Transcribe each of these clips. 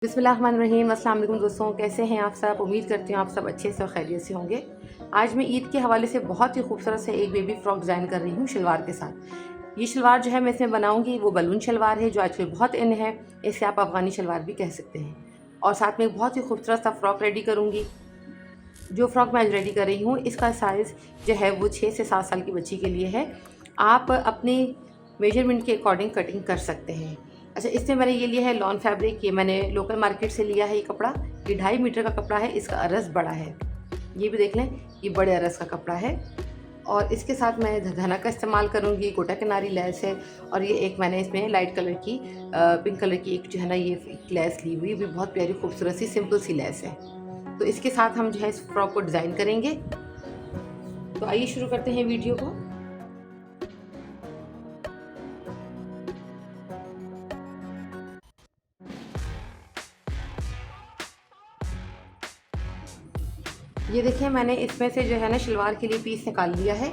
बिस्मिल्लाहिर्रहमानिर्रहीम। अस्सलाम वालेकुम दोस्तों, कैसे हैं आप सब। उम्मीद करती हूँ आप सब अच्छे से और खैरियत से होंगे। आज मैं ईद के हवाले से बहुत ही खूबसूरत से एक बेबी फ्रॉक डिज़ाइन कर रही हूँ शलवार के साथ। ये शलवार जो है मैं इसमें बनाऊँगी वो बलून शलवार है जो आजकल बहुत इन है, इसे आप अफ़गानी शलवार भी कह सकते हैं। और साथ में एक बहुत ही खूबसूरत सा फ्रॉक रेडी करूँगी। जो फ्रॉक मैं आज रेडी कर रही हूँ इसका साइज़ जो है वो 6 से 7 साल की बच्ची के लिए है। आप अपने मेजरमेंट के अकॉर्डिंग कटिंग कर सकते हैं। अच्छा, इसमें मैंने ये लिया है लॉन फैब्रिक। ये मैंने लोकल मार्केट से लिया है ये कपड़ा। ये 2.5 मीटर का कपड़ा है। इसका अरस बड़ा है, ये भी देख लें, ये बड़े अरस का कपड़ा है। और इसके साथ मैं धना का इस्तेमाल करूँगी। गोटा किनारी लेस है और ये एक मैंने इसमें लाइट कलर की पिंक कलर की एक जो है ना ये लेस ली हुई, भी बहुत प्यारी खूबसूरत सी सिंपल सी लेस है। तो इसके साथ हम जो है इस फ्रॉक को डिज़ाइन करेंगे। तो आइए शुरू करते हैं वीडियो को। ये देखिए, मैंने इसमें से जो है ना शलवार के लिए पीस निकाल लिया है।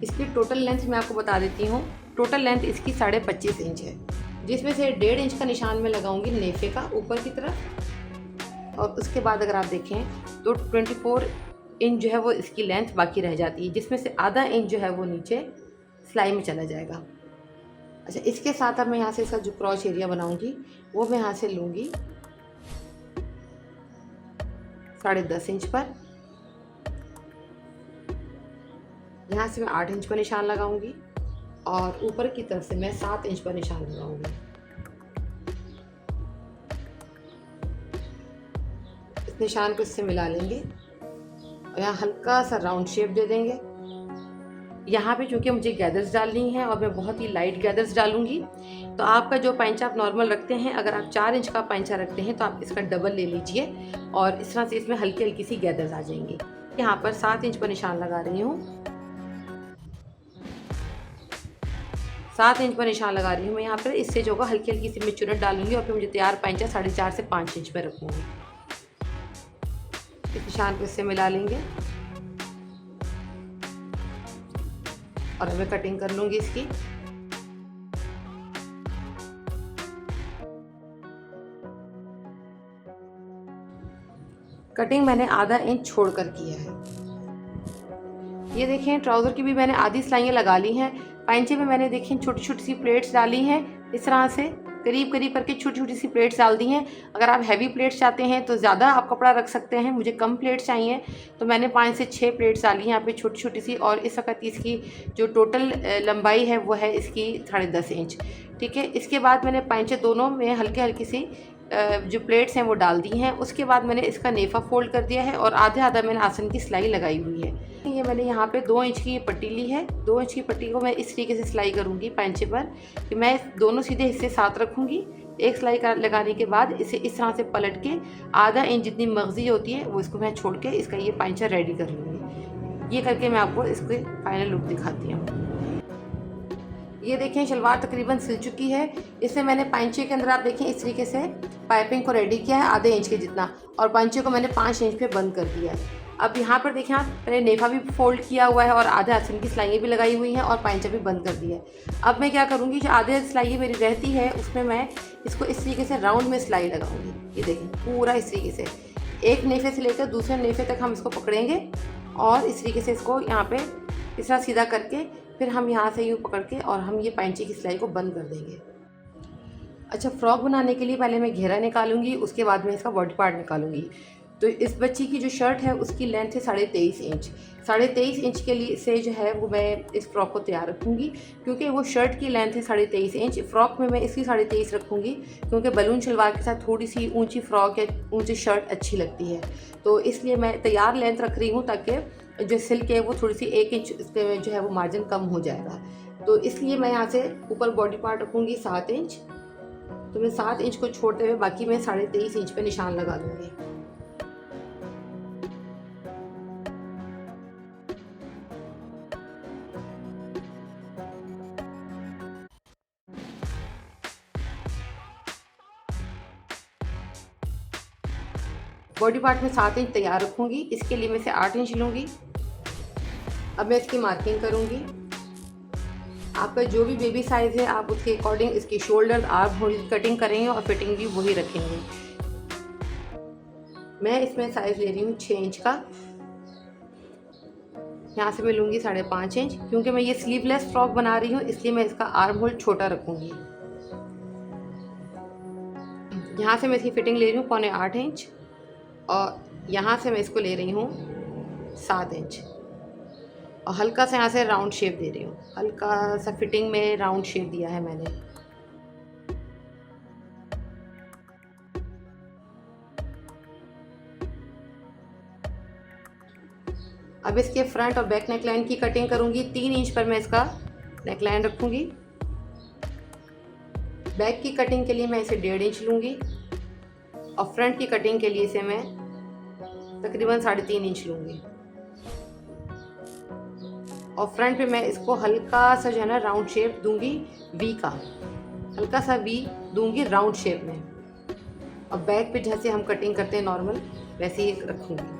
इसकी टोटल लेंथ मैं आपको बता देती हूँ। टोटल लेंथ इसकी 25.5 इंच है, जिसमें से 1.5 इंच का निशान मैं लगाऊंगी नेफे का ऊपर की तरफ। और उसके बाद अगर आप देखें तो 24 इंच जो है वो इसकी लेंथ बाकी रह जाती है, जिसमें से आधा इंच जो है वो नीचे सिलाई में चला जाएगा। अच्छा, इसके साथ अब मैं यहाँ से इसका जो क्रॉच एरिया बनाऊंगी वो मैं यहाँ से लूँगी 10.5 इंच पर। यहाँ से मैं 8 इंच पर निशान लगाऊंगी और ऊपर की तरफ से मैं 7 इंच पर निशान लगाऊंगी। इस निशान को इससे मिला लेंगे और यहाँ हल्का सा राउंड शेप दे देंगे। यहाँ पे चूँकि मुझे गैदर्स डालनी है और मैं बहुत ही लाइट गैदर्स डालूंगी, तो आपका जो पैंचा आप नॉर्मल रखते हैं, अगर आप 4 इंच का पैंचा रखते हैं तो आप इसका डबल ले लीजिए और इस तरह से इसमें हल्की हल्की सी गैदर्स आ जाएंगी। यहाँ पर 7 इंच पर निशान लगा रही हूँ। 7 इंच पर निशान लगा रही हूँ मैं यहाँ पर। इससे जो होगा हल्की हल्की सी मैं चुनट डालूंगी और फिर मुझे तैयार पैंचा 4.5 से 5 इंच पर रखूँगी। इस निशान को इससे मिला लेंगे और अब मैं कटिंग कर लूँगी इसकी। कटिंग मैंने आधा इंच छोड़कर किया है। ये देखें, ट्राउज़र की भी मैंने आधी सिलाइयाँ लगा ली हैं। पैंचे में मैंने देखें छोटी छोटी सी प्लेट्स डाली हैं, इस तरह से करीब करीब करके छोटी छोटी सी प्लेट्स डाल दी हैं। अगर आप हैवी प्लेट्स चाहते हैं तो ज़्यादा आप कपड़ा रख सकते हैं। मुझे कम प्लेट्स चाहिए तो मैंने 5 से 6 प्लेट्स डाली हैं यहाँ पे छोटी छोटी सी। और इस वक्त इसकी जो टोटल लंबाई है वो है इसकी 10.5 इंच। ठीक है, इसके बाद मैंने पैंचे दोनों में हल्की हल्की सी जो प्लेट्स हैं वो डाल दी हैं। उसके बाद मैंने इसका नेफा फोल्ड कर दिया है और आधे आधा मैंने आसन की सिलाई लगाई हुई है। ये मैंने यहाँ पे 2 इंच की ये पट्टी ली है। 2 इंच की पट्टी को मैं इस तरीके से सिलाई करूँगी पैंचे पर कि मैं दोनों सीधे हिस्से साथ रखूँगी। एक सिलाई लगाने के बाद इसे इस तरह से पलट के आधा इंच जितनी मगज़ी होती है वो इसको मैं छोड़ के इसका ये पैंचा रेडी कर लूँगी। ये करके मैं आपको इसके फाइनल लुक दिखाती हूँ। ये देखें, शलवार तकरीबन सिल चुकी है। इसमें मैंने पैंचे के अंदर आप देखें इस तरीके से पाइपिंग को रेडी किया है आधे इंच के जितना, और पैंचे को मैंने 5 इंच पे बंद कर दिया है। अब यहाँ पर देखें आप, मैंने नेफा भी फोल्ड किया हुआ है और आधे आसन की सिलाइयाँ भी लगाई हुई हैं और पैंचा भी बंद कर दिया है। अब मैं क्या करूँगी, जो आधे सिलाई मेरी रहती है उसमें मैं इसको इस तरीके से राउंड में सिलाई लगाऊँगी। ये देखें, पूरा इस तरीके से एक नेफे से लेकर दूसरे नेफे तक हम इसको पकड़ेंगे और इस तरीके से इसको यहाँ पे इस तरह सीधा करके फिर हम यहाँ से यूँ पकड़ के और हम ये पैंचे की सिलाई को बंद कर देंगे। अच्छा, फ्रॉक बनाने के लिए पहले मैं घेरा निकालूंगी, उसके बाद मैं इसका बॉडी पार्ट निकालूंगी। तो इस बच्ची की जो शर्ट है उसकी लेंथ है 23.5 इंच। 23.5 इंच के लिए से जो है वो मैं इस फ्रॉक को तैयार रखूँगी, क्योंकि वो शर्ट की लेंथ है 23.5 इंच। फ्रॉक में मैं इसकी 23.5 रखूँगी क्योंकि बलून शलवार के साथ थोड़ी सी ऊंची फ्रॉक या ऊंची शर्ट अच्छी लगती है। तो इसलिए मैं तैयार लेंथ रख रही हूँ ताकि जो सिल्क है वो थोड़ी सी 1 इंच इसके जो है वो मार्जिन कम हो जाएगा। तो इसलिए मैं यहाँ से ऊपर बॉडी पार्ट रखूँगी 7 इंच। तो मैं 7 इंच को छोड़ते हुए बाकी मैं 23.5 इंच पे निशान लगा दूँगी। बॉडी पार्ट में 7 इंच तैयार रखूँगी, इसके लिए मैं इसे 8 इंच लूँगी। अब मैं इसकी मार्किंग करूँगी। आपका जो भी बेबी साइज़ है आप उसके अकॉर्डिंग इसकी शोल्डर आर्म होल कटिंग करेंगे और फिटिंग भी वही रखेंगे। मैं इसमें साइज़ ले रही हूँ 6 इंच का। यहाँ से मैं लूँगी 5.5 इंच, क्योंकि मैं ये स्लीवलेस फ्रॉक बना रही हूँ इसलिए मैं इसका आर्म होल छोटा रखूँगी। यहाँ से मैं इसकी फिटिंग ले रही हूँ 7.25 इंच और यहाँ से मैं इसको ले रही हूँ 7 इंच और हल्का सा यहाँ से राउंड शेप दे रही हूँ। हल्का सा फिटिंग में राउंड शेप दिया है मैंने। अब इसके फ्रंट और बैक नेकलाइन की कटिंग करूँगी। 3 इंच पर मैं इसका नेकलाइन रखूँगी। बैक की कटिंग के लिए मैं इसे 1.5 इंच लूँगी और फ्रंट की कटिंग के लिए इसे मैं तकरीबन 3.5 इंच लूँगी। और फ्रंट पे मैं इसको हल्का सा जो है ना राउंड शेप दूंगी, वी का हल्का सा वी दूंगी राउंड शेप में। और बैक पे जैसे हम कटिंग करते हैं नॉर्मल वैसे ही रखूंगी।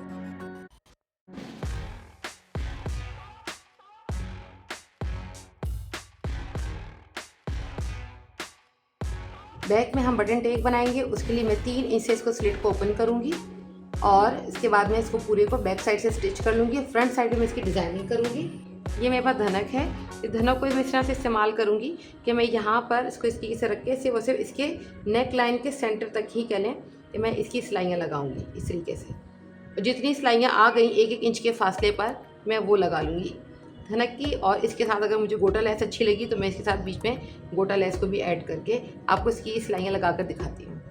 बैक में हम बटन टेक बनाएंगे, उसके लिए मैं 3 इंच से इसको स्लिट को ओपन करूंगी और इसके बाद मैं इसको पूरे को बैक साइड से स्टिच कर लूँगी। फ्रंट साइड में इसकी डिज़ाइनिंग करूँगी। ये मेरे पास धनक है, इस धनक को मैं इस तरह से इस्तेमाल करूँगी कि मैं यहाँ पर इसको इस तरीके से रख के सिर्फ और सिर्फ इसके नेक लाइन के सेंटर तक ही कह लें कि मैं इसकी सिलाइयाँ लगाऊँगी इस तरीके से। जितनी सिलाइयाँ आ गई 1-1 इंच के फासले पर मैं वो लगा लूँगी धनक की। और इसके साथ अगर मुझे गोटा लेस अच्छी लगी तो मैं इसके साथ बीच में गोटा लेस को भी ऐड करके आपको इसकी सिलाइयाँ लगा कर दिखाती हूँ।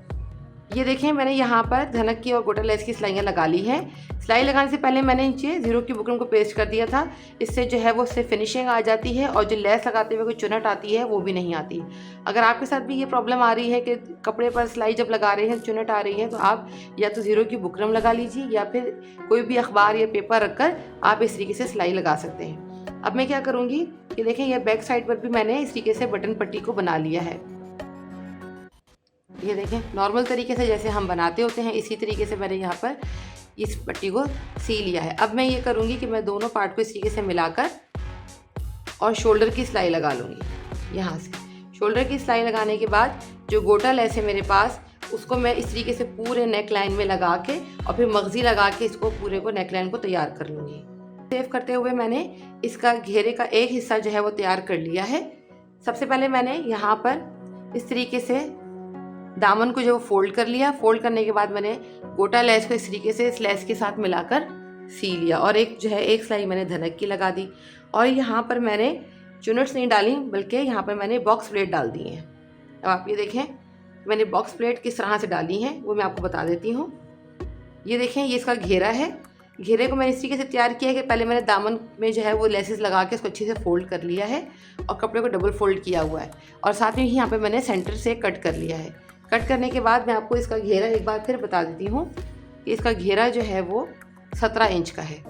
ये देखें मैंने यहाँ पर धनक की और गोटा लेस की सिलाइयाँ लगा ली हैं। सिलाई लगाने से पहले मैंने नीचे ज़ीरो की बुकरम को पेस्ट कर दिया था। इससे जो है वो उससे फिनिशिंग आ जाती है और जो लेस लगाते हुए कोई चुनट आती है वो भी नहीं आती। अगर आपके साथ भी ये प्रॉब्लम आ रही है कि कपड़े पर सिलाई जब लगा रहे हैं चुनट आ रही है तो आप या तो ज़ीरो की बुकरम लगा लीजिए या फिर कोई भी अखबार या पेपर रख कर आप इस तरीके से सिलाई लगा सकते हैं। अब मैं क्या करूँगी कि देखें यह बैक साइड पर भी मैंने इस तरीके से बटन पट्टी को बना लिया है। ये देखें नॉर्मल तरीके से जैसे हम बनाते होते हैं इसी तरीके से मैंने यहाँ पर इस पट्टी को सी लिया है। अब मैं ये करूँगी कि मैं दोनों पार्ट को इस तरीके से मिलाकर और शोल्डर की सिलाई लगा लूँगी। यहाँ से शोल्डर की सिलाई लगाने के बाद जो गोटा लेस है मेरे पास उसको मैं इस तरीके से पूरे नेक लाइन में लगा के और फिर मगज़ी लगा के इसको पूरे को नेक लाइन को तैयार कर लूँगी। सेव करते हुए मैंने इसका घेरे का एक हिस्सा जो है वो तैयार कर लिया है। सबसे पहले मैंने यहाँ पर इस तरीके से दामन को जो फोल्ड कर लिया। फोल्ड करने के बाद मैंने गोटा लेस को इस तरीके से इस लेस के साथ मिलाकर सी लिया और एक जो है एक सिलाई मैंने धनक की लगा दी। और यहाँ पर मैंने चुनट्स नहीं डाली बल्कि यहाँ पर मैंने बॉक्स प्लेट डाल दी हैं। अब आप ये देखें मैंने बॉक्स प्लेट किस तरह से डाली हैं वो मैं आपको बता देती हूँ। ये देखें ये इसका घेरा है। घेरे को मैंने इस तरीके से तैयार किया है कि पहले मैंने दामन में जो है वो लेसेस लगा के इसको अच्छे से फोल्ड कर लिया है और कपड़े को डबल फोल्ड किया हुआ है और साथ में ही यहाँ पे मैंने सेंटर से कट कर लिया है। कट करने के बाद मैं आपको इसका घेरा एक बार फिर बता देती हूँ कि इसका घेरा जो है वो 17 इंच का है।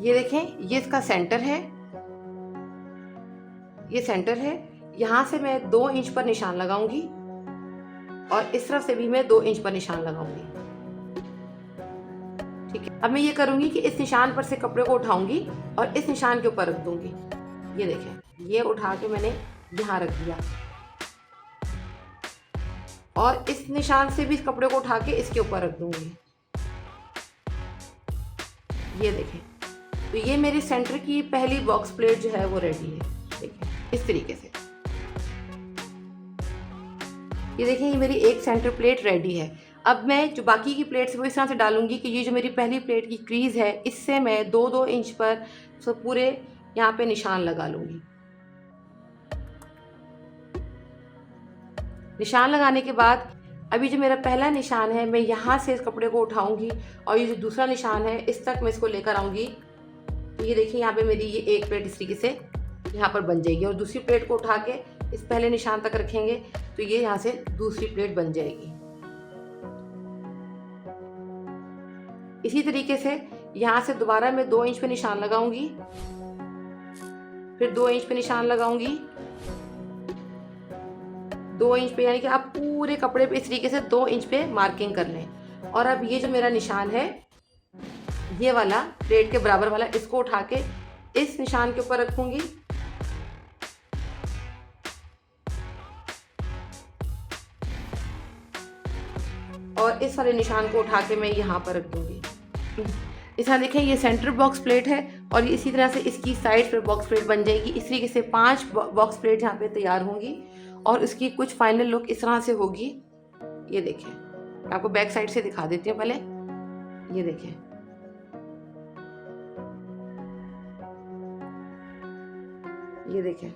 ये देखें ये इसका सेंटर है, ये सेंटर है। यहाँ से मैं 2 इंच पर निशान लगाऊंगी और इस तरफ से भी मैं 2 इंच पर निशान लगाऊंगी। ठीक है, अब मैं ये करूंगी कि इस निशान पर से कपड़े को उठाऊंगी और इस निशान के ऊपर रख दूंगी। ये देखें ये उठा के मैंने यहाँ रख दिया और इस निशान से भी इस कपड़े को उठा के इसके ऊपर रख दूंगी। ये देखें तो ये मेरी सेंटर की पहली बॉक्स प्लेट जो है वो रेडी है। देखें इस तरीके से ये देखें ये मेरी एक सेंटर प्लेट रेडी है। अब मैं जो बाकी की प्लेट्स वो इस तरह से डालूंगी कि ये जो मेरी पहली प्लेट की क्रीज है इससे मैं 2-2 इंच पर सब पूरे यहाँ पे निशान लगा लूंगी। निशान लगाने के बाद अभी जो मेरा पहला निशान है मैं यहाँ से इस कपड़े को उठाऊंगी और ये जो दूसरा निशान है इस तक मैं इसको लेकर आऊँगी। तो ये देखिए यहाँ पे मेरी ये एक प्लेट इस तरीके से यहाँ पर बन जाएगी और दूसरी प्लेट को उठा के इस पहले निशान तक रखेंगे तो ये यहाँ से दूसरी प्लेट बन जाएगी। इसी तरीके से यहाँ से दोबारा मैं 2 इंच पे निशान लगाऊंगी, फिर 2 इंच पे निशान लगाऊंगी, 2 इंच पे, यानी कि आप पूरे कपड़े पे इस तरीके से 2 इंच पे मार्किंग कर लें। और अब ये जो मेरा निशान है ये वाला प्लेट के बराबर वाला इसको उठा के इस निशान के ऊपर रखूंगी और और इस वाले निशान को उठा के मैं यहाँ पर रख दूँगी। इस तरह देखें ये सेंटर बॉक्स प्लेट है और इसी तरह से इसकी साइड पर बॉक्स प्लेट बन जाएगी। इस तरीके से 5 बॉक्स प्लेट यहाँ पे तैयार होंगी और इसकी कुछ फाइनल लुक इस तरह से होगी। ये देखें, आपको बैक साइड से दिखा देती हूँ पहले। ये देखें, ये देखें,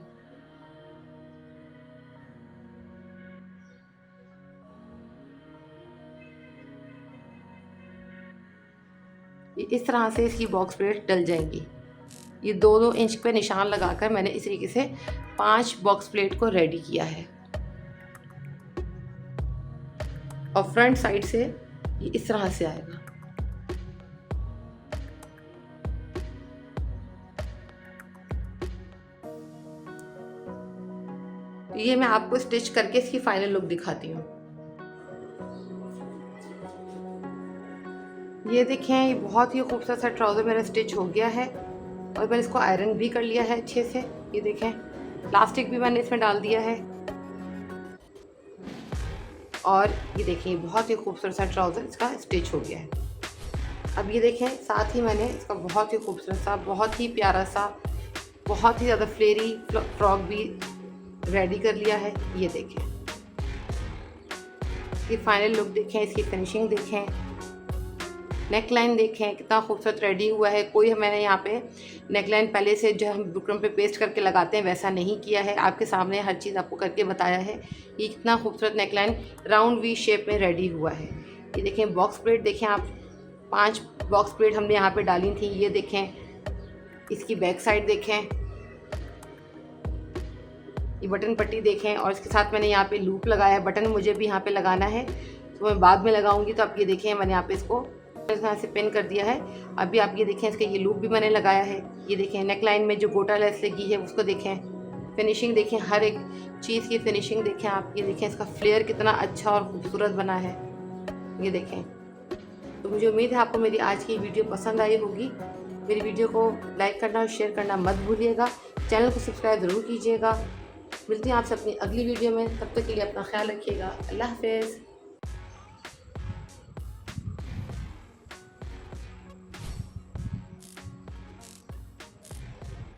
इस तरह से इसकी बॉक्स प्लेट डल जाएंगी। ये 2-2 इंच पे निशान लगाकर मैंने इस तरीके से 5 बॉक्स प्लेट को रेडी किया है और फ्रंट साइड से ये इस तरह से आएगा। ये मैं आपको स्टिच करके इसकी फाइनल लुक दिखाती हूँ। ये देखें, ये बहुत ही खूबसूरत सा ट्राउज़र मेरा स्टिच हो गया है और मैंने इसको आयरन भी कर लिया है अच्छे से। ये देखें, प्लास्टिक भी मैंने इसमें डाल दिया है और ये देखें बहुत ही खूबसूरत सा ट्राउज़र इसका स्टिच हो गया है। अब ये देखें, साथ ही मैंने इसका बहुत ही खूबसूरत सा, बहुत ही प्यारा सा, बहुत ही ज़्यादा फ्लेरी फ्रॉक भी रेडी कर लिया है। ये देखें, इसकी फाइनल लुक देखें, इसकी फिनिशिंग देखें, नेक लाइन देखें कितना खूबसूरत रेडी हुआ है। कोई मैंने यहाँ पे नेक लाइन पहले से जो हम बुकरम पे पेस्ट करके लगाते हैं वैसा नहीं किया है, आपके सामने हर चीज़ आपको करके बताया है। ये कितना खूबसूरत neck line round V shape में रेडी हुआ है। ये देखें, बॉक्स प्लेट देखें आप, 5 बॉक्स प्लेट हमने यहाँ पे डाली थी। ये देखें, इसकी बैक साइड देखें, ये बटन पट्टी देखें और इसके साथ मैंने यहाँ पे लूप लगाया है। बटन मुझे भी यहाँ पे लगाना है तो मैं बाद में लगाऊंगी। तो आप ये देखें, मैंने यहाँ पे इसको इस तरह से पिन कर दिया है। अभी आप ये देखें, इसका ये लूप भी मैंने लगाया है। ये देखें, नेक लाइन में जो गोटा लेस लगी है उसको देखें, फिनिशिंग देखें, हर एक चीज़ की फिनिशिंग देखें आप। ये देखें, इसका फ्लेयर कितना अच्छा और खूबसूरत बना है। ये देखें, तो मुझे उम्मीद है आपको मेरी आज की वीडियो पसंद आई होगी। मेरी वीडियो को लाइक करना और शेयर करना मत भूलिएगा। चैनल को सब्सक्राइब ज़रूर कीजिएगा। मिलती हैं आपसे अपनी अगली वीडियो में, तब तक के लिए अपना ख्याल रखिएगा। अल्लाह हाफ़िज़।